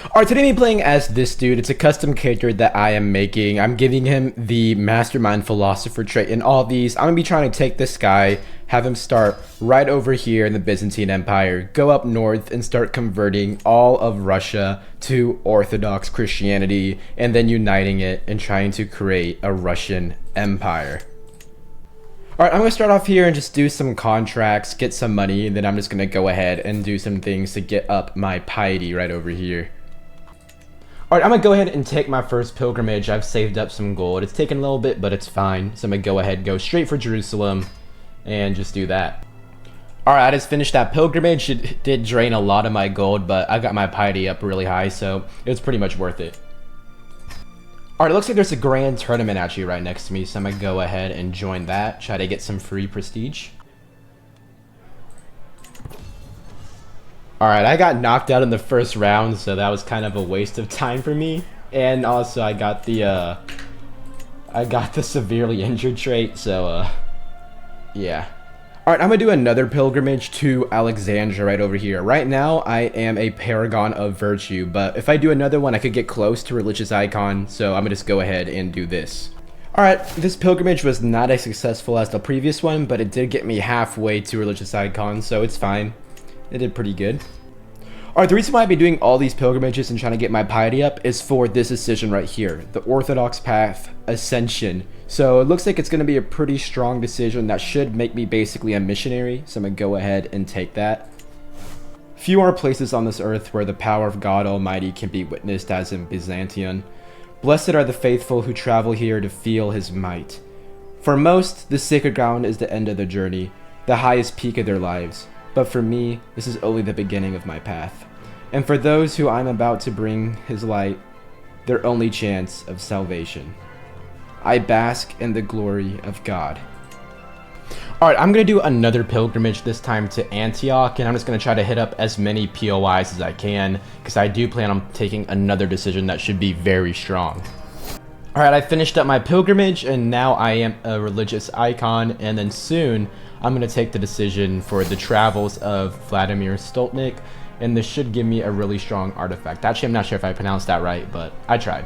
Alright, today I'm playing as this dude. It's a custom character that I am making. I'm giving him the Mastermind Philosopher trait in all these. I'm going to be trying to take this guy, have him start right over here in the Byzantine Empire, go up north and start converting all of Russia to Orthodox Christianity, and then uniting it and trying to create a Russian empire. Alright, I'm going to start off here and just do some contracts, get some money, and then I'm just going to go ahead and do some things to get up my piety right over here. Alright, I'm going to go ahead and take my first pilgrimage. I've saved up some gold. It's taken a little bit, but it's fine. So I'm going to go ahead and go straight for Jerusalem and just do that. Alright, I just finished that pilgrimage. It did drain a lot of my gold, but I got my piety up really high, so it was pretty much worth it. Alright, it looks like there's a grand tournament actually right next to me, so I'm going to go ahead and join that. Try to get some free prestige. Alright, I got knocked out in the first round, so that was kind of a waste of time for me. And also I got the severely injured trait, so yeah. Alright, I'm gonna do another pilgrimage to Alexandria right over here. Right now, I am a paragon of virtue, but if I do another one, I could get close to religious icon, so I'm gonna just go ahead and do this. Alright, this pilgrimage was not as successful as the previous one, but it did get me halfway to religious icon, so it's fine. It did pretty good. Alright, the reason why I've been doing all these pilgrimages and trying to get my piety up is for this decision right here, the Orthodox Path Ascension. So it looks like it's going to be a pretty strong decision that should make me basically a missionary, so I'm going to go ahead and take that. Few are places on this earth where the power of God Almighty can be witnessed as in Byzantium. Blessed are the faithful who travel here to feel his might. For most, the sacred ground is the end of their journey, the highest peak of their lives. But for me, this is only the beginning of my path. And for those who I'm about to bring his light, their only chance of salvation. I bask in the glory of God. Alright, I'm going to do another pilgrimage, this time to Antioch, and I'm just going to try to hit up as many POIs as I can, because I do plan on taking another decision that should be very strong. Alright, I finished up my pilgrimage, and now I am a religious icon, and then soon I'm going to take the decision for the travels of Vladimir Stoltnik, and this should give me a really strong artifact. Actually, I'm not sure if I pronounced that right, but I tried.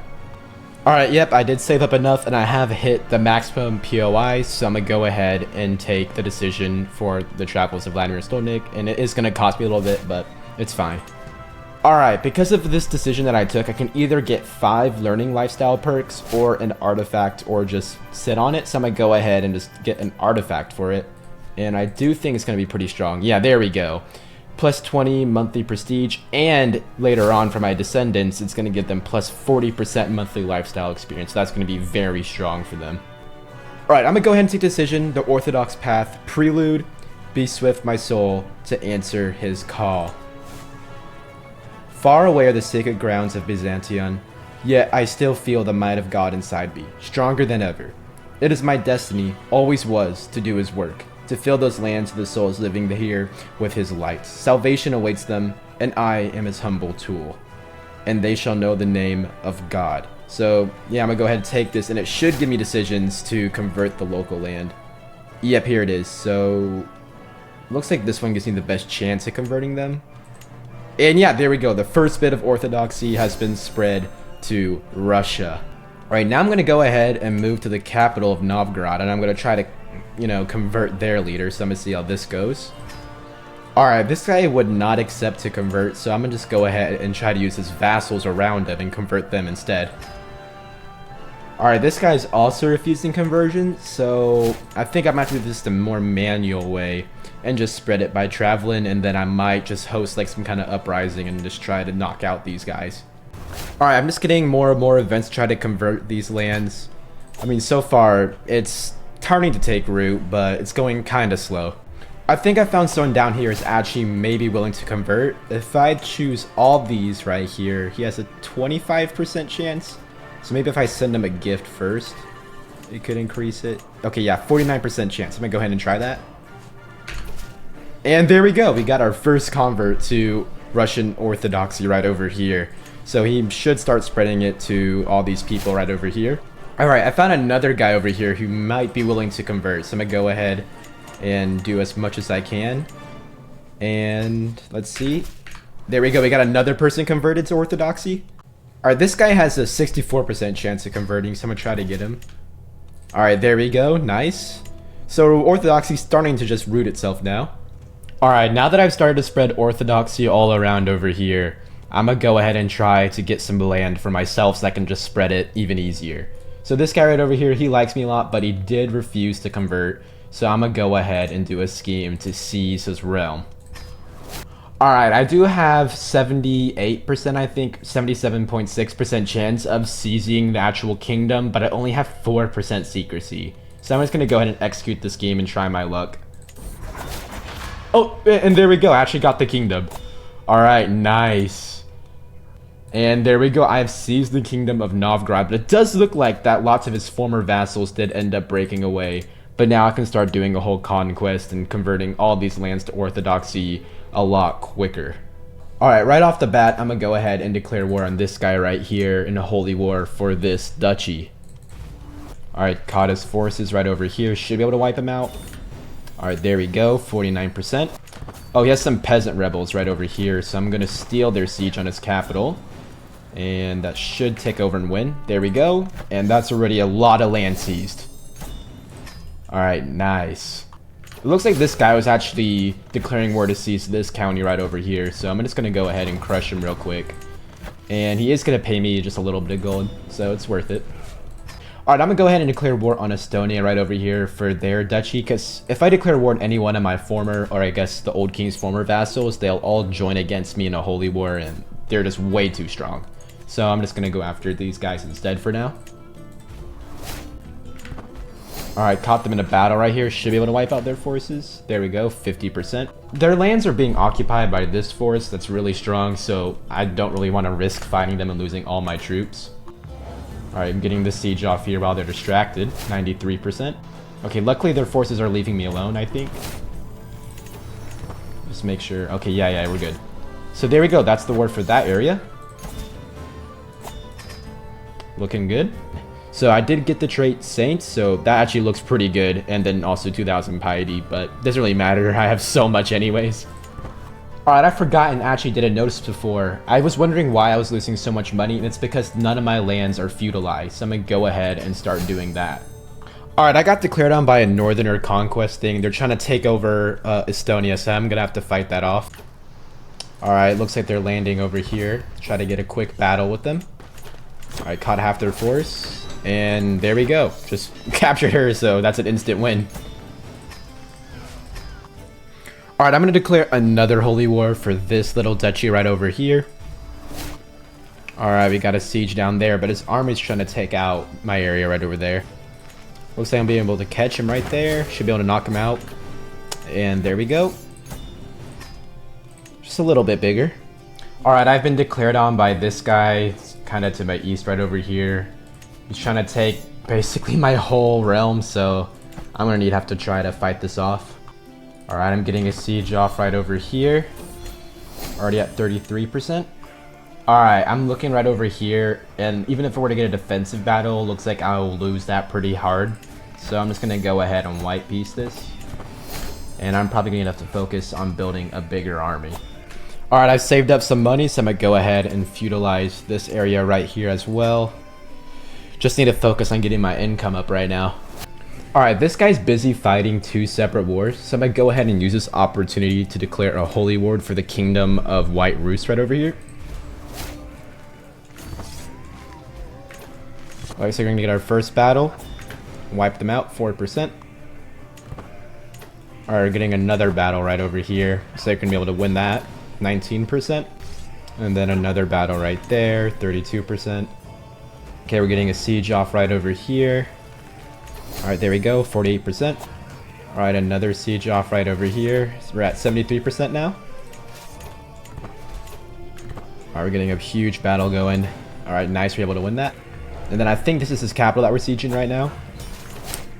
Alright, yep, I did save up enough, and I have hit the maximum POI, so I'm going to go ahead and take the decision for the travels of Vladimir Stoltnik, and it is going to cost me a little bit, but it's fine. Alright, because of this decision that I took, I can either get 5 learning lifestyle perks, or an artifact, or just sit on it, so I'm going to go ahead and just get an artifact for it. And I do think it's going to be pretty strong. Yeah, there we go. Plus 20 monthly prestige, and later on for my descendants, it's going to give them plus 40% monthly lifestyle experience. That's going to be very strong for them. Alright, I'm going to go ahead and take decision, the Orthodox Path, Prelude, be swift my soul to answer his call. Far away are the sacred grounds of Byzantium, yet I still feel the might of God inside me, stronger than ever. It is my destiny, always was, to do his work, to fill those lands of the souls living here with his light. Salvation awaits them, and I am his humble tool. And they shall know the name of God. So, yeah, I'm going to go ahead and take this, and it should give me decisions to convert the local land. Yep, here it is. So, looks like this one gives me the best chance at converting them. And yeah, there we go. The first bit of orthodoxy has been spread to Russia. Alright, now I'm going to go ahead and move to the capital of Novgorod, and I'm going to try to convert their leader, so I'm gonna see how this goes. Alright, this guy would not accept to convert, so I'm gonna just go ahead and try to use his vassals around him and convert them instead. Alright, this guy's also refusing conversion, so I think I might do this the more manual way and just spread it by traveling, and then I might just host like some kind of uprising and just try to knock out these guys. Alright, I'm just getting more and more events to try to convert these lands. I mean, so far, it's starting to take root, but it's going kind of slow. I think I found someone down here is actually maybe willing to convert. If I choose all these right here, he has a 25% chance. So maybe if I send him a gift first, it could increase it. Okay, yeah, 49% chance. I'm gonna go ahead and try that. And there we go. We got our first convert to Russian Orthodoxy right over here. So he should start spreading it to all these people right over here. Alright, I found another guy over here who might be willing to convert, so I'm going to go ahead and do as much as I can. And let's see. There we go. We got another person converted to Orthodoxy. All right, this guy has a 64% chance of converting, so I'm gonna try to get him. All right, there we go. Nice. So Orthodoxy's starting to just root itself now. All right, now that I've started to spread Orthodoxy all around over here, I'm gonna go ahead and try to get some land for myself so I can just spread it even easier. So this guy right over here, he likes me a lot, but he did refuse to convert. So I'm gonna go ahead and do a scheme to seize his realm. Alright, I do have 78%, I think, 77.6% chance of seizing the actual kingdom, but I only have 4% secrecy. So I'm just gonna go ahead and execute this game and try my luck. Oh, and there we go, I actually got the kingdom. Alright, nice. And there we go, I have seized the kingdom of Novgorod, but it does look like that lots of his former vassals did end up breaking away. But now I can start doing a whole conquest and converting all these lands to Orthodoxy a lot quicker. Alright, right off the bat, I'm gonna go ahead and declare war on this guy right here in a holy war for this duchy. Alright, caught his forces right over here. Should be able to wipe him out. Alright, there we go, 49%. Oh, he has some peasant rebels right over here, so I'm gonna steal their siege on his capital. And that should take over and win. There we go. And that's already a lot of land seized. Alright, nice. It looks like this guy was actually declaring war to seize this county right over here, so I'm just going to go ahead and crush him real quick. And he is going to pay me just a little bit of gold, so it's worth it. Alright, I'm going to go ahead and declare war on Estonia right over here for their duchy, because if I declare war on any one of my former, or I guess the old king's former vassals, they'll all join against me in a holy war, and they're just way too strong. So I'm just going to go after these guys instead for now. Alright, caught them in a battle right here. Should be able to wipe out their forces. There we go, 50%. Their lands are being occupied by this force that's really strong, so I don't really want to risk fighting them and losing all my troops. Alright, I'm getting the siege off here while they're distracted. 93%. Okay, luckily their forces are leaving me alone, I think. Just make sure. Okay, yeah, we're good. So there we go. That's the war for that area. Looking good. So I did get the trait Saint, so that actually looks pretty good, and then also 2000 piety, but doesn't really matter, I have so much anyways. Alright, I forgot and actually didn't notice before. I was wondering why I was losing so much money, and it's because none of my lands are feudalized, so I'm gonna go ahead and start doing that. Alright, I got declared on by a northerner conquest thing. They're trying to take over Estonia, so I'm gonna have to fight that off. Alright, looks like they're landing over here. Try to get a quick battle with them. Alright, caught half their force. And there we go. Just captured her, so that's an instant win. Alright, I'm going to declare another holy war for this little duchy right over here. Alright, we got a siege down there, but his army's trying to take out my area right over there. Looks like I'm being able to catch him right there. Should be able to knock him out. And there we go. Just a little bit bigger. Alright, I've been declared on by this guy, kind of to my east right over here. He's trying to take basically my whole realm, so I'm gonna have to try to fight this off. Alright, I'm getting a siege off right over here. Already at 33%. Alright, I'm looking right over here, and even if I were to get a defensive battle, looks like I'll lose that pretty hard. So I'm just gonna go ahead and white piece this. And I'm probably gonna have to focus on building a bigger army. Alright, I've saved up some money, so I'm gonna go ahead and feudalize this area right here as well. Just need to focus on getting my income up right now. Alright, this guy's busy fighting two separate wars, so I'm gonna go ahead and use this opportunity to declare a holy war for the kingdom of White Rus right over here. Alright, so we're gonna get our first battle. Wipe them out, 4%. Alright, we're getting another battle right over here, so they're gonna be able to win that, 19%. And then another battle right there, 32%. Okay, we're getting a siege off right over here. Alright, there we go, 48%. Alright, another siege off right over here. So we're at 73% now. Alright, we're getting a huge battle going. Alright, nice, we're able to win that. And then I think this is his capital that we're sieging right now.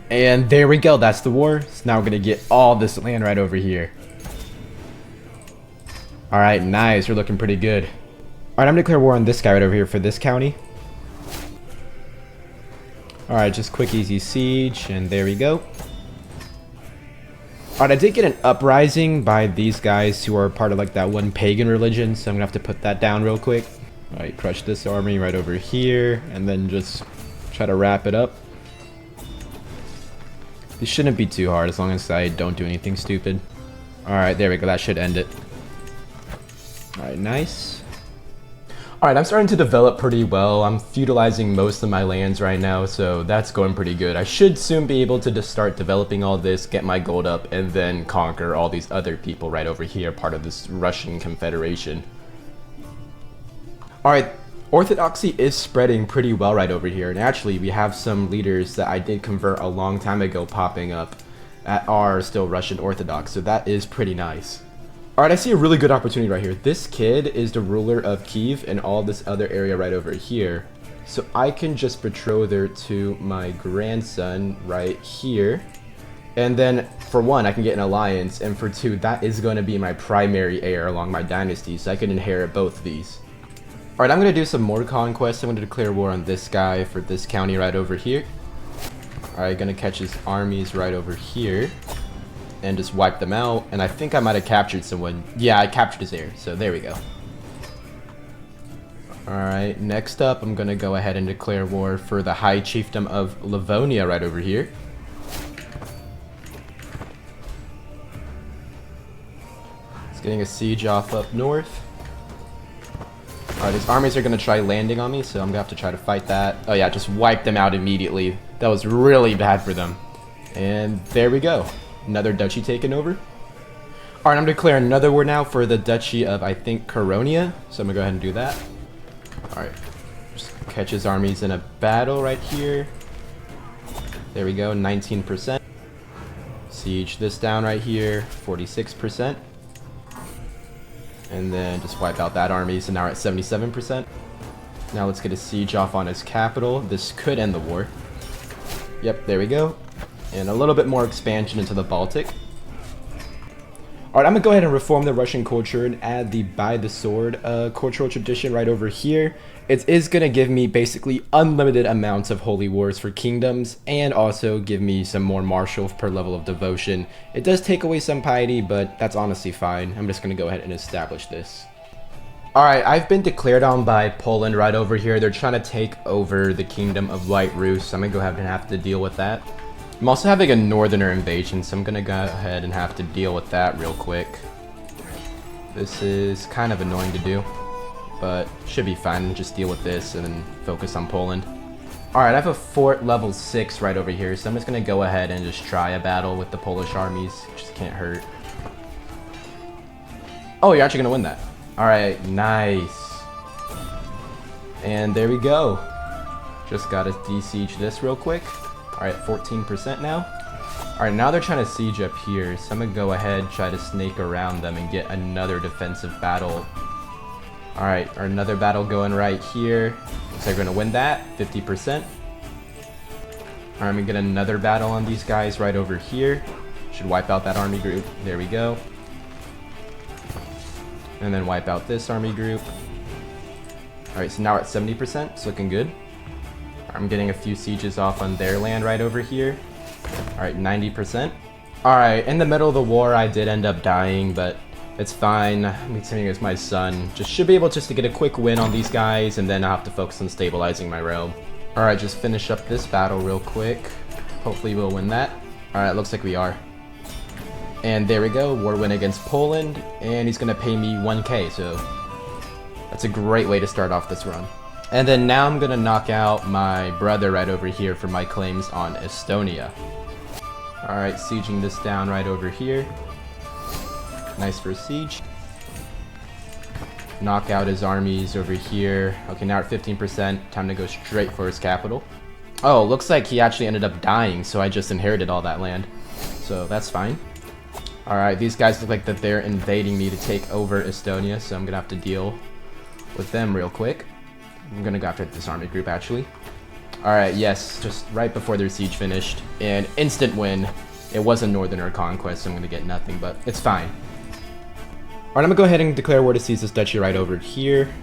And there we go, that's the war. So now we're gonna get all this land right over here. Alright, nice, we're looking pretty good. Alright, I'm gonna declare war on this guy right over here for this county. Alright, just quick easy siege, and there we go. Alright, I did get an uprising by these guys who are part of like that one pagan religion, so I'm gonna have to put that down real quick. Alright, crush this army right over here, and then just try to wrap it up. This shouldn't be too hard as long as I don't do anything stupid. Alright, there we go, that should end it. Alright, nice. Alright, I'm starting to develop pretty well. I'm feudalizing most of my lands right now, so that's going pretty good. I should soon be able to just start developing all this, get my gold up, and then conquer all these other people right over here, part of this Russian Confederation. Alright, Orthodoxy is spreading pretty well right over here, and actually we have some leaders that I did convert a long time ago popping up that are still Russian Orthodox, so that is pretty nice. Alright, I see a really good opportunity right here. This kid is the ruler of Kiev and all this other area right over here. So I can just betroth her to my grandson right here. And then for one, I can get an alliance. And for two, that is going to be my primary heir along my dynasty. So I can inherit both of these. Alright, I'm going to do some more conquests. I'm going to declare war on this guy for this county right over here. Alright, going to catch his armies right over here. And just wipe them out, and I think I might have captured someone. Yeah, I captured his heir, so there we go. Alright, next up, I'm gonna go ahead and declare war for the High Chiefdom of Livonia right over here. It's getting a siege off up north. Alright, these armies are gonna try landing on me, so I'm gonna have to try to fight that. Oh yeah, just wipe them out immediately. That was really bad for them. And there we go. Another duchy taken over. Alright, I'm declaring another war now for the duchy of, I think, Caronia. So I'm gonna go ahead and do that. Alright. Just catch his armies in a battle right here. There we go, 19%. Siege this down right here, 46%. And then just wipe out that army, so now we're at 77%. Now let's get a siege off on his capital. This could end the war. Yep, there we go. And a little bit more expansion into the Baltic. Alright, I'm going to go ahead and reform the Russian culture and add the by the sword cultural tradition right over here. It is going to give me basically unlimited amounts of holy wars for kingdoms and also give me some more martial per level of devotion. It does take away some piety, but that's honestly fine. I'm just going to go ahead and establish this. Alright, I've been declared on by Poland right over here. They're trying to take over the kingdom of White Rus, so I'm going to go ahead and have to deal with that. I'm also having a northerner invasion, so I'm gonna go ahead and have to deal with that real quick. This is kind of annoying to do, but should be fine. Just deal with this and then focus on Poland. Alright, I have a fort level 6 right over here, so I'm just gonna go ahead and just try a battle with the Polish armies. Just can't hurt. Oh, you're actually gonna win that. Alright, nice. And there we go. Just gotta de-siege this real quick. Alright, 14% now. Alright, now they're trying to siege up here, so I'm gonna go ahead, try to snake around them and get another defensive battle. Alright, another battle going right here. Looks like we're gonna win that, 50%. Alright, I'm gonna get another battle on these guys right over here. Should wipe out that army group. There we go. And then wipe out this army group. Alright, so now we're at 70%, it's looking good. I'm getting a few sieges off on their land right over here. Alright, 90%. Alright, in the middle of the war I did end up dying, but it's fine. I'm continuing as my son. Just should be able just to get a quick win on these guys, and then I'll have to focus on stabilizing my realm. Alright, just finish up this battle real quick. Hopefully we'll win that. Alright, looks like we are. And there we go, war win against Poland, and he's gonna pay me 1k, so that's a great way to start off this run. And then now I'm gonna knock out my brother right over here for my claims on Estonia. Alright, sieging this down right over here. Nice for a siege. Knock out his armies over here. Okay, now we're at 15%. Time to go straight for his capital. Oh, looks like he actually ended up dying, so I just inherited all that land. So that's fine. Alright, these guys look like that they're invading me to take over Estonia, so I'm gonna have to deal with them real quick. I'm gonna go after this army group, actually. Alright, yes, just right before their siege finished. And instant win. It was a northerner conquest, so I'm gonna get nothing, but it's fine. Alright, I'm gonna go ahead and declare war to seize this duchy right over here.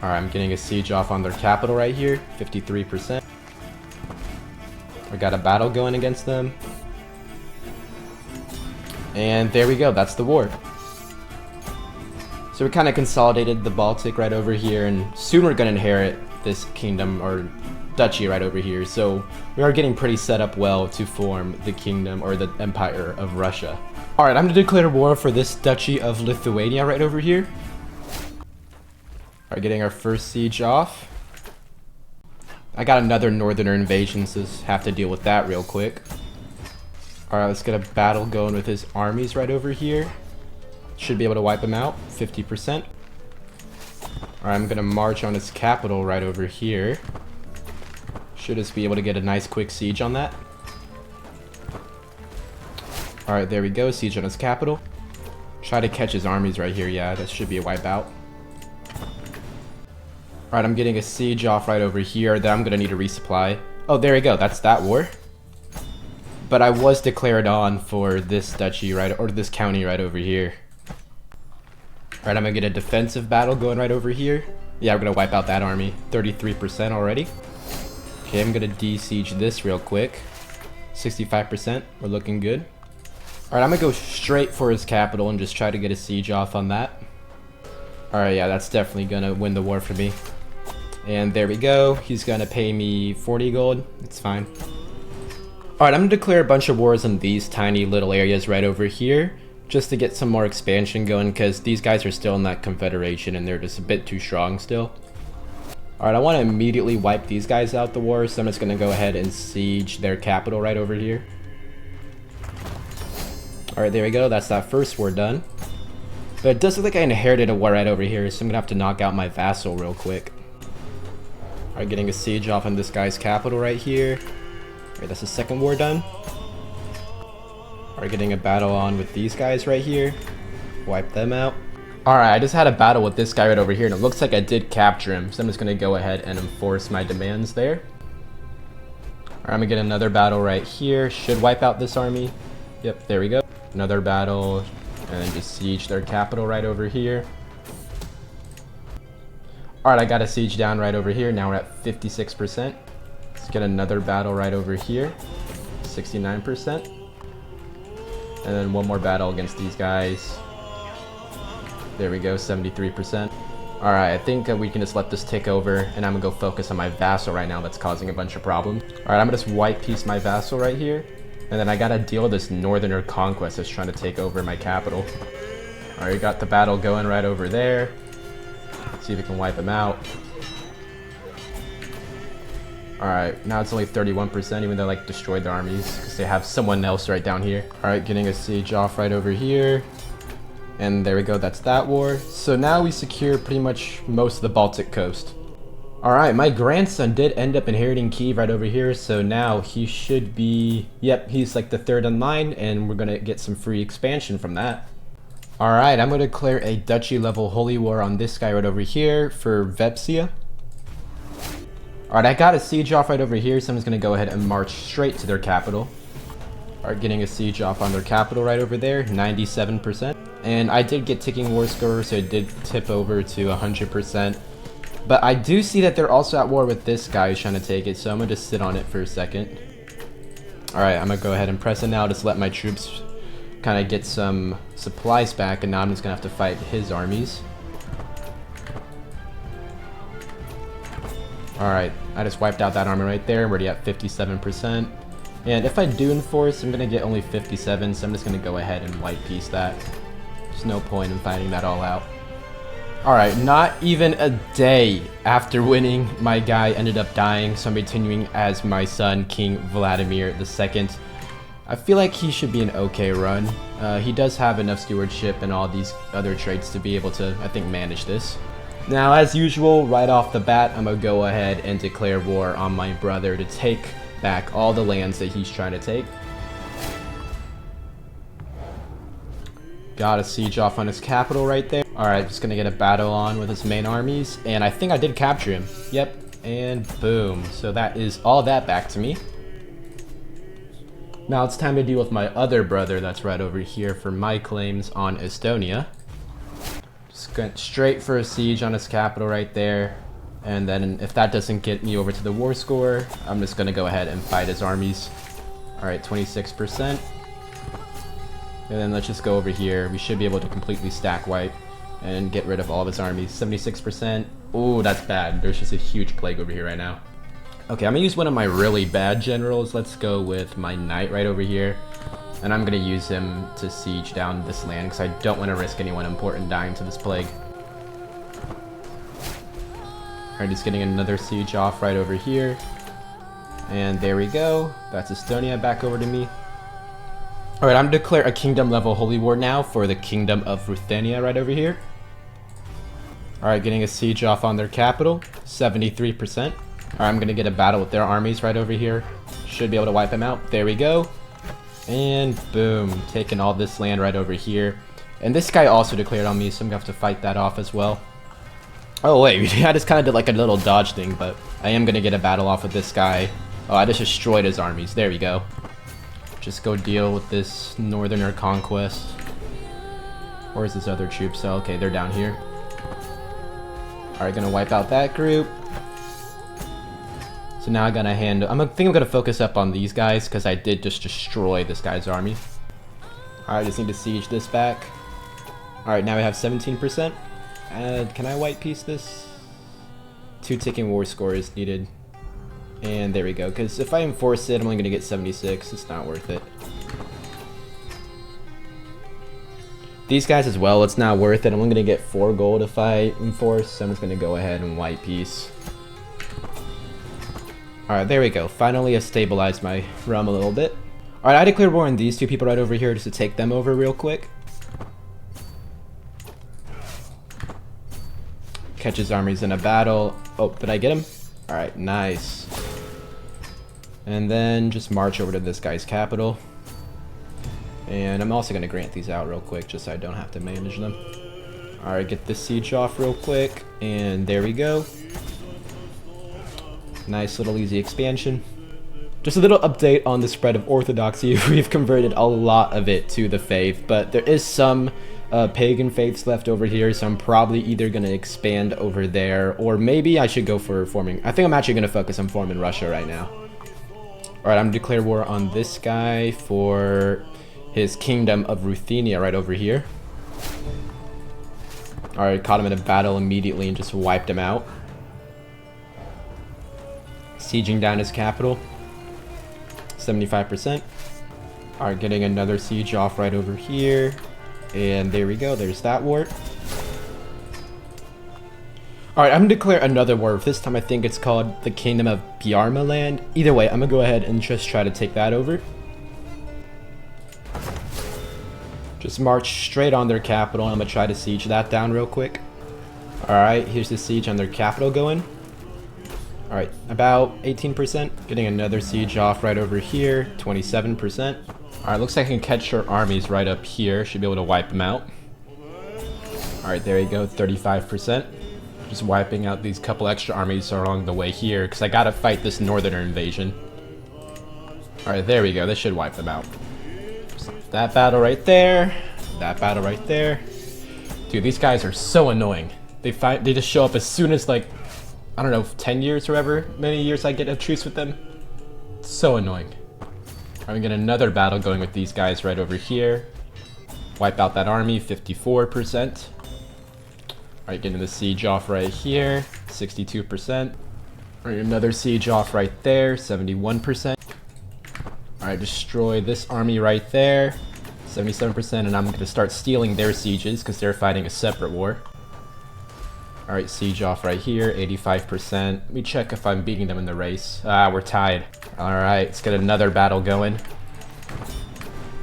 Alright, I'm getting a siege off on their capital right here, 53%. We got a battle going against them. And there we go, that's the war. So we kind of consolidated the Baltic right over here, and soon we're going to inherit this kingdom, or duchy right over here. So we are getting pretty set up well to form the kingdom, or the Empire of Russia. Alright, I'm going to declare war for this duchy of Lithuania right over here. Alright, getting our first siege off. I got another northerner invasion, so have to deal with that real quick. Alright, let's get a battle going with his armies right over here. Should be able to wipe him out, 50%. Alright, I'm gonna march on his capital right over here. Should just be able to get a nice quick siege on that. Alright, there we go, siege on his capital. Try to catch his armies right here, yeah, that should be a wipeout. Alright, I'm getting a siege off right over here that I'm gonna need to resupply. Oh, there we go, that's that war. But I was declared on for this duchy right, or this county right over here. Alright, I'm gonna get a defensive battle going right over here. Yeah, we're gonna wipe out that army. 33% already. Okay, I'm gonna de-siege this real quick. 65%, we're looking good. Alright, I'm gonna go straight for his capital and just try to get a siege off on that. Alright, yeah, that's definitely gonna win the war for me. And there we go. He's gonna pay me 40 gold. It's fine. Alright, I'm gonna declare a bunch of wars on these tiny little areas right over here, just to get some more expansion going, because these guys are still in that confederation and they're just a bit too strong still. Alright, I want to immediately wipe these guys out the war, so I'm just gonna go ahead and siege their capital right over here. Alright, there we go. That's that first war done. But it does look like I inherited a war right over here, so I'm gonna have to knock out my vassal real quick. Alright, getting a siege off on this guy's capital right here. Alright, that's the second war done. Alright, getting a battle on with these guys right here. Wipe them out. Alright, I just had a battle with this guy right over here, and it looks like I did capture him, so I'm just gonna go ahead and enforce my demands there. Alright, I'm gonna get another battle right here. Should wipe out this army. Yep, there we go. Another battle, and then just siege their capital right over here. Alright, I got a siege down right over here. Now we're at 56%. Let's get another battle right over here. 69%. And then one more battle against these guys. There we go, 73%. Alright, I think we can just let this tick over, and I'm gonna go focus on my vassal right now that's causing a bunch of problems. Alright, I'm gonna just white piece my vassal right here. And then I gotta deal with this northerner conquest that's trying to take over my capital. Alright, got the battle going right over there. Let's see if we can wipe him out. Alright, now it's only 31%, even though like destroyed their armies, because they have someone else right down here. Alright, getting a siege off right over here. And there we go, that's that war. So now we secure pretty much most of the Baltic coast. Alright, my grandson did end up inheriting Kyiv right over here, so now he should be... Yep, he's like the third in line, and we're gonna get some free expansion from that. Alright, I'm gonna declare a duchy level holy war on this guy right over here for Vepsia. Alright, I got a siege off right over here, so I'm just gonna go ahead and march straight to their capital. Alright, getting a siege off on their capital right over there, 97%. And I did get ticking war score, so it did tip over to 100%. But I do see that they're also at war with this guy who's trying to take it, so I'm gonna just sit on it for a second. Alright, I'm gonna go ahead and press it now, just let my troops kind of get some supplies back, and now I'm just gonna have to fight his armies. Alright, I just wiped out that army right there. I'm already at 57%. And if I do enforce, I'm gonna get only 57, so I'm just gonna go ahead and white piece that. There's no point in fighting that all out. Alright, not even a day after winning, my guy ended up dying, so I'm continuing as my son, King Vladimir II. I feel like he should be an okay run. He does have enough stewardship and all these other traits to be able to, I think, manage this. Now, as usual, right off the bat, I'm gonna go ahead and declare war on my brother to take back all the lands that he's trying to take. Got a siege off on his capital right there. Alright, just gonna get a battle on with his main armies, and I think I did capture him. Yep, and boom. So that is all that back to me. Now it's time to deal with my other brother that's right over here for my claims on Estonia. Just went straight for a siege on his capital right there. And then if that doesn't get me over to the war score, I'm just gonna go ahead and fight his armies. Alright, 26%. And then let's just go over here. We should be able to completely stack wipe and get rid of all of his armies. 76%. Ooh, that's bad. There's just a huge plague over here right now. Okay, I'm gonna use one of my really bad generals. Let's go with my knight right over here. And I'm gonna use him to siege down this land because I don't want to risk anyone important dying to this plague. Alright, he's getting another siege off right over here. And there we go. That's Estonia back over to me. Alright, I'm gonna declare a kingdom level holy war now for the kingdom of Ruthenia right over here. Alright, getting a siege off on their capital. 73%. Alright, I'm gonna get a battle with their armies right over here. Should be able to wipe them out. There we go. And boom, taking all this land right over here. And this guy also declared on me, so I'm gonna have to fight that off as well. Oh wait, I just kind of did like a little dodge thing, but I am gonna get a battle off with this guy. Oh, I just destroyed his armies. There we go. Just go deal with this northerner conquest. Where's this other troops? Oh, okay, they're down here. Alright, gonna wipe out that group. So now I gotta handle... I think I'm gonna focus up on these guys because I did just destroy this guy's army. Alright, just need to siege this back. Alright, now we have 17%. Can I white piece this? 2 ticking war scores needed. And there we go, because if I enforce it, I'm only gonna get 76. It's not worth it. These guys as well, it's not worth it. I'm only gonna get 4 gold if I enforce, so I'm just gonna go ahead and white piece. Alright, there we go. Finally, I stabilized my realm a little bit. Alright, I declared war on these 2 people right over here just to take them over real quick. Catch his armies in a battle. Oh, did I get him? Alright, nice. And then just march over to this guy's capital. And I'm also going to grant these out real quick just so I don't have to manage them. Alright, get this siege off real quick. And there we go. Nice little easy expansion. Just a little update on the spread of Orthodoxy. We've converted a lot of it to the faith, but there is some pagan faiths left over here, so I'm probably either going to expand over there, or maybe I should go for forming... I think I'm actually going to focus on forming Russia right now. Alright, I'm going to declare war on this guy for his kingdom of Ruthenia right over here. Alright, caught him in a battle immediately and just wiped him out. Sieging down his capital. 75%. Alright, getting another siege off right over here. And there we go, there's that war. Alright, I'm gonna declare another war. This time I think it's called the Kingdom of Bjarma land. Either way, I'm gonna go ahead and just try to take that over. Just march straight on their capital. I'm gonna try to siege that down real quick. Alright, here's the siege on their capital going. Alright, about 18%. Getting another siege off right over here, 27%. Alright, looks like I can catch her armies right up here. Should be able to wipe them out. Alright, there you go, 35%. Just wiping out these couple extra armies along the way here, because I gotta fight this northerner invasion. Alright, there we go, this should wipe them out. That battle right there. That battle right there. Dude, these guys are so annoying. They just show up as soon as, like, I don't know, 10 years or however many years I get a truce with them. It's so annoying. I'm gonna get another battle going with these guys right over here. Wipe out that army, 54%. Alright, getting the siege off right here, 62%. Alright, another siege off right there, 71%. Alright, destroy this army right there, 77%, and I'm gonna start stealing their sieges because they're fighting a separate war. Alright, siege off right here, 85%. Let me check if I'm beating them in the race. Ah, we're tied. Alright, let's get another battle going.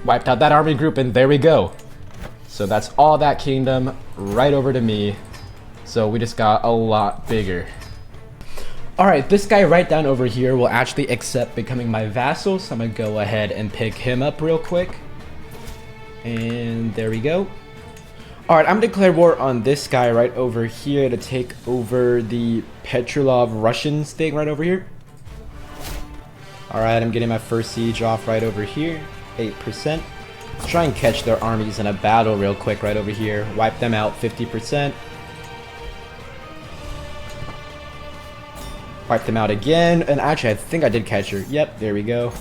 Wiped out that army group, and there we go. So that's all that kingdom right over to me. So we just got a lot bigger. Alright, this guy right down over here will actually accept becoming my vassal. So I'm going to go ahead and pick him up real quick. And there we go. Alright, I'm going to declare war on this guy right over here to take over the Petrolov Russians thing right over here. Alright, I'm getting my first siege off right over here, 8%. Let's try and catch their armies in a battle real quick right over here. Wipe them out, 50%. Wipe them out again, and actually I think I did catch her. Yep, there we go.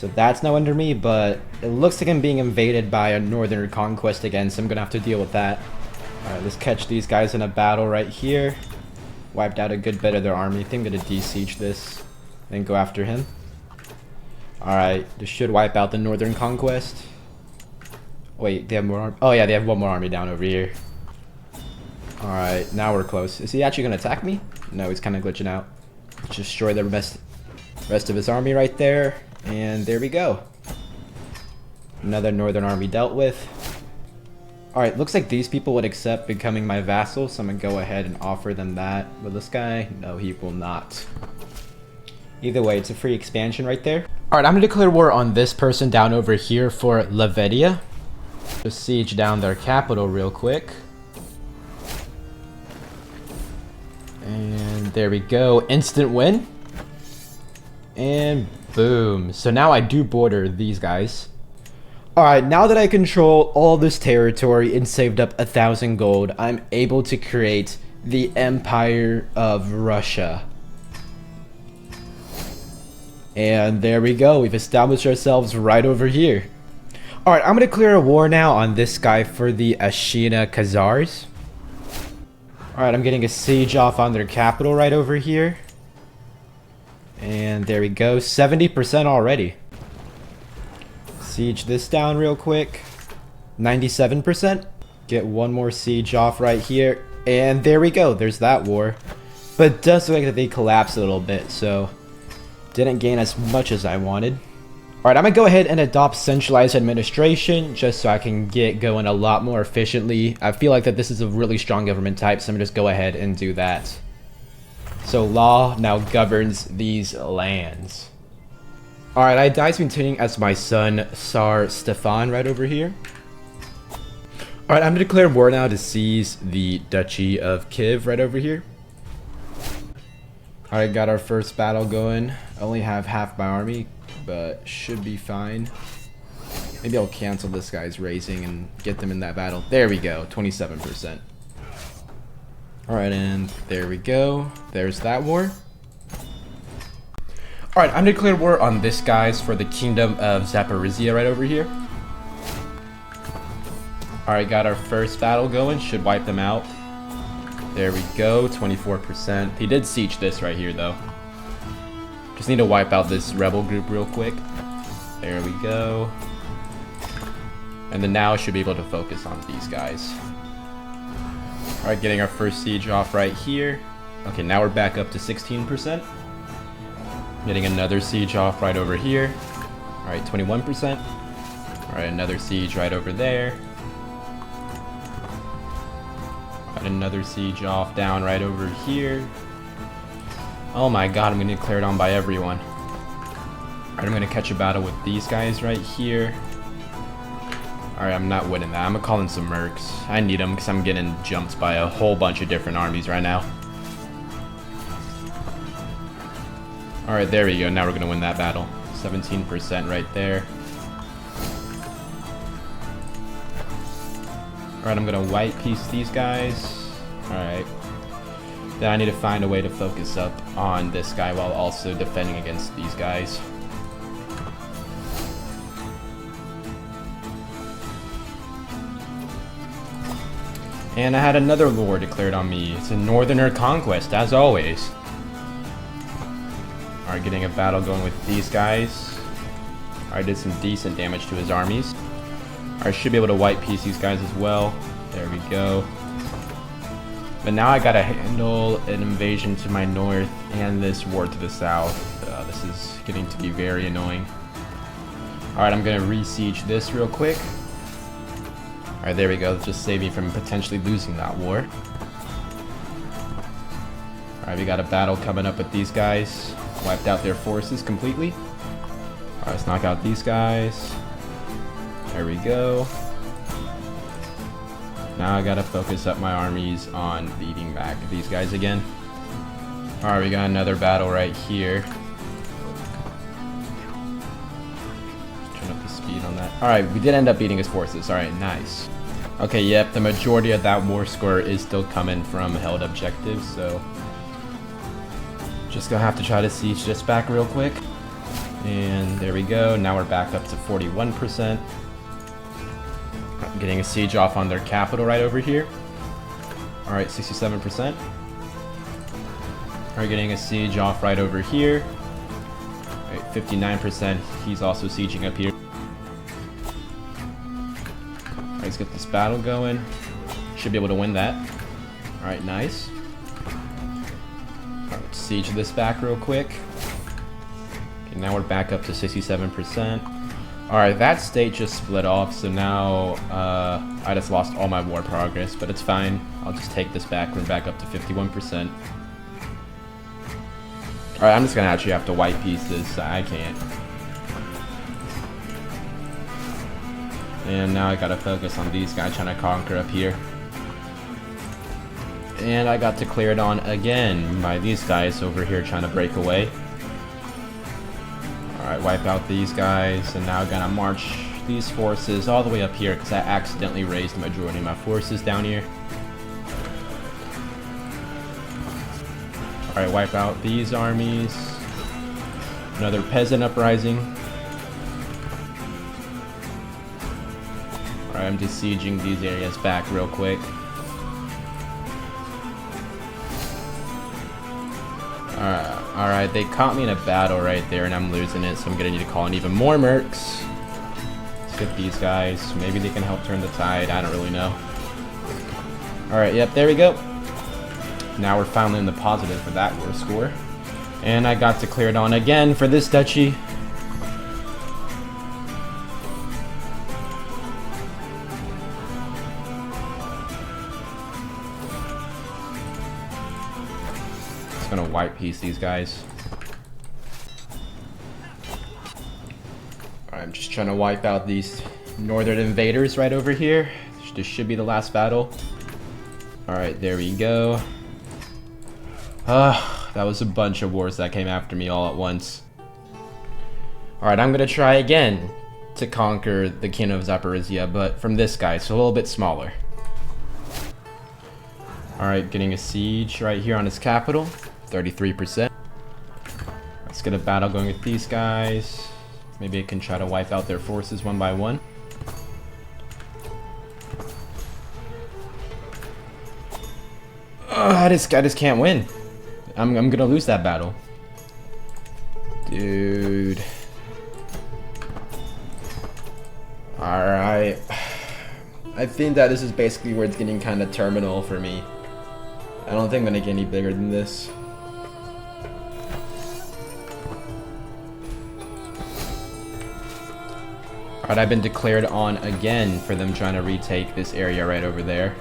So that's now under me, but it looks like I'm being invaded by a northern conquest again, so I'm gonna have to deal with that. Alright, let's catch these guys in a battle right here. Wiped out a good bit of their army. I think I'm gonna de-siege this and go after him. Alright, this should wipe out the northern conquest. Wait, they have more oh yeah, they have one more army down over here. Alright, now we're close. Is he actually gonna attack me? No, he's kind of glitching out. Let's destroy the rest of his army right there. And there we go. Another northern army dealt with. Alright, looks like these people would accept becoming my vassal, so I'm gonna go ahead and offer them that. But this guy, no, he will not. Either way, it's a free expansion right there. Alright, I'm gonna declare war on this person down over here for Lavedia. Just siege down their capital real quick. And there we go. Instant win. And boom. So now I do border these guys. Alright, now that I control all this territory and saved up 1,000 gold, I'm able to create the Empire of Russia. And there we go. We've established ourselves right over here. Alright, I'm going to declare a war now on this guy for the Ashina Khazars. Alright, I'm getting a siege off on their capital right over here. And there we go. 70% already. Siege this down real quick. 97%. Get one more siege off right here. And there we go. There's that war. But it does look like that they collapsed a little bit, so didn't gain as much as I wanted. Alright, I'm going to go ahead and adopt centralized administration just so I can get going a lot more efficiently. I feel like that this is a really strong government type, so I'm going to just go ahead and do that. So law now governs these lands. Alright, I died continuing as my son Tsar Stefan right over here. Alright, I'm going to declare war now to seize the Duchy of Kiev right over here. Alright, got our first battle going. I only have half my army, but should be fine. Maybe I'll cancel this guy's raising and get them in that battle. There we go, 27%. Alright, and there we go. There's that war. Alright, I'm gonna declare war on this guys for the Kingdom of Zaporizhia right over here. Alright, got our first battle going. Should wipe them out. There we go, 24%. He did siege this right here, though. Just need to wipe out this rebel group real quick. There we go. And then now I should be able to focus on these guys. Alright, getting our first siege off right here. Okay, now we're back up to 16%. Getting another siege off right over here. Alright, 21%. Alright, another siege right over there. Alright, another siege off down right over here. Oh my god, I'm gonna get declared on by everyone. Alright, I'm gonna catch a battle with these guys right here. Alright, I'm not winning that. I'm gonna call in some mercs. I need them because I'm getting jumped by a whole bunch of different armies right now. Alright, there we go. Now we're gonna win that battle. 17% right there. Alright, I'm gonna white piece these guys. Alright. Then I need to find a way to focus up on this guy while also defending against these guys. And I had another war declared on me. It's a Northerner conquest, as always. Alright, getting a battle going with these guys. Alright, did some decent damage to his armies. Alright, should be able to white piece these guys as well. There we go. But now I gotta handle an invasion to my north and this war to the south. This is getting to be very annoying. Alright, I'm gonna re-siege this real quick. Alright, there we go. Just save me from potentially losing that war. Alright, we got a battle coming up with these guys. Wiped out their forces completely. Alright, let's knock out these guys. There we go. Now I gotta focus up my armies on beating back these guys again. Alright, we got another battle right here. Turn up the speed on that. Alright, we did end up beating his forces. Alright, nice. Okay, yep, the majority of that war score is still coming from held objectives, so just gonna have to try to siege this back real quick. And there we go. Now we're back up to 41%. Getting a siege off on their capital right over here. Alright, 67%. We're getting a siege off right over here. Alright, 59%. He's also sieging up here. Alright, let's get this battle going. Should be able to win that. Alright, nice. Alright, let's siege this back real quick. Okay, now we're back up to 67%. Alright, that state just split off, so now I just lost all my war progress, but it's fine. I'll just take this back. We're back up to 51%. Alright, I'm just gonna actually have to white piece this. I can't. And now I gotta focus on these guys trying to conquer up here. And I got declared on again by these guys over here trying to break away. Alright, wipe out these guys, and now I'm gonna march these forces all the way up here because I accidentally raised the majority of my forces down here. Alright, wipe out these armies. Another peasant uprising. Alright, I'm just sieging these areas back real quick. Alright, they caught me in a battle right there and I'm losing it, so I'm gonna need to call in even more mercs. Let's get these guys. Maybe they can help turn the tide. I don't really know. Alright, yep, there we go. Now we're finally in the positive for that war score. And I got declared on again for this duchy. Gonna white piece these guys. Alright, I'm just trying to wipe out these northern invaders right over here. This should be the last battle. Alright, there we go. That was a bunch of wars that came after me all at once. Alright, I'm gonna try again to conquer the Kingdom of Zaporizhia, but from this guy, so a little bit smaller. Alright, getting a siege right here on his capital. 33%. Let's get a battle going with these guys. Maybe I can try to wipe out their forces one by one. I just can't win. I'm gonna lose that battle. Dude. Alright. I think that this is basically where it's getting kind of terminal for me. I don't think I'm gonna get any bigger than this. Alright, I've been declared on again for them trying to retake this area right over there.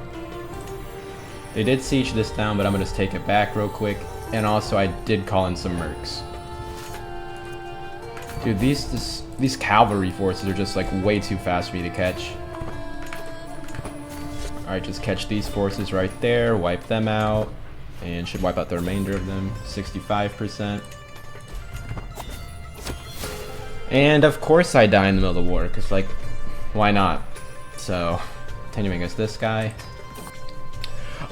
They did siege this down, but I'm gonna just take it back real quick. And also, I did call in some mercs. Dude, these cavalry forces are just like way too fast for me to catch. Alright, just catch these forces right there, wipe them out, and should wipe out the remainder of them. 65%. And of course I die in the middle of the war, because like, why not? So, continuing as this guy.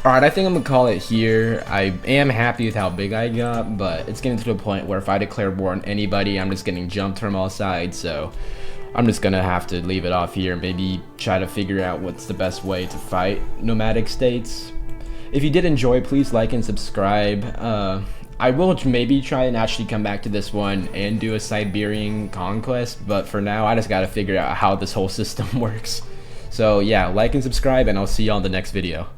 Alright, I think I'm going to call it here. I am happy with how big I got, but it's getting to the point where if I declare war on anybody, I'm just getting jumped from all sides, so I'm just going to have to leave it off here and maybe try to figure out what's the best way to fight nomadic states. If you did enjoy, please like and subscribe. I will maybe try and actually come back to this one and do a Siberian conquest, but for now, I just gotta figure out how this whole system works. So yeah, like and subscribe, and I'll see you on the next video.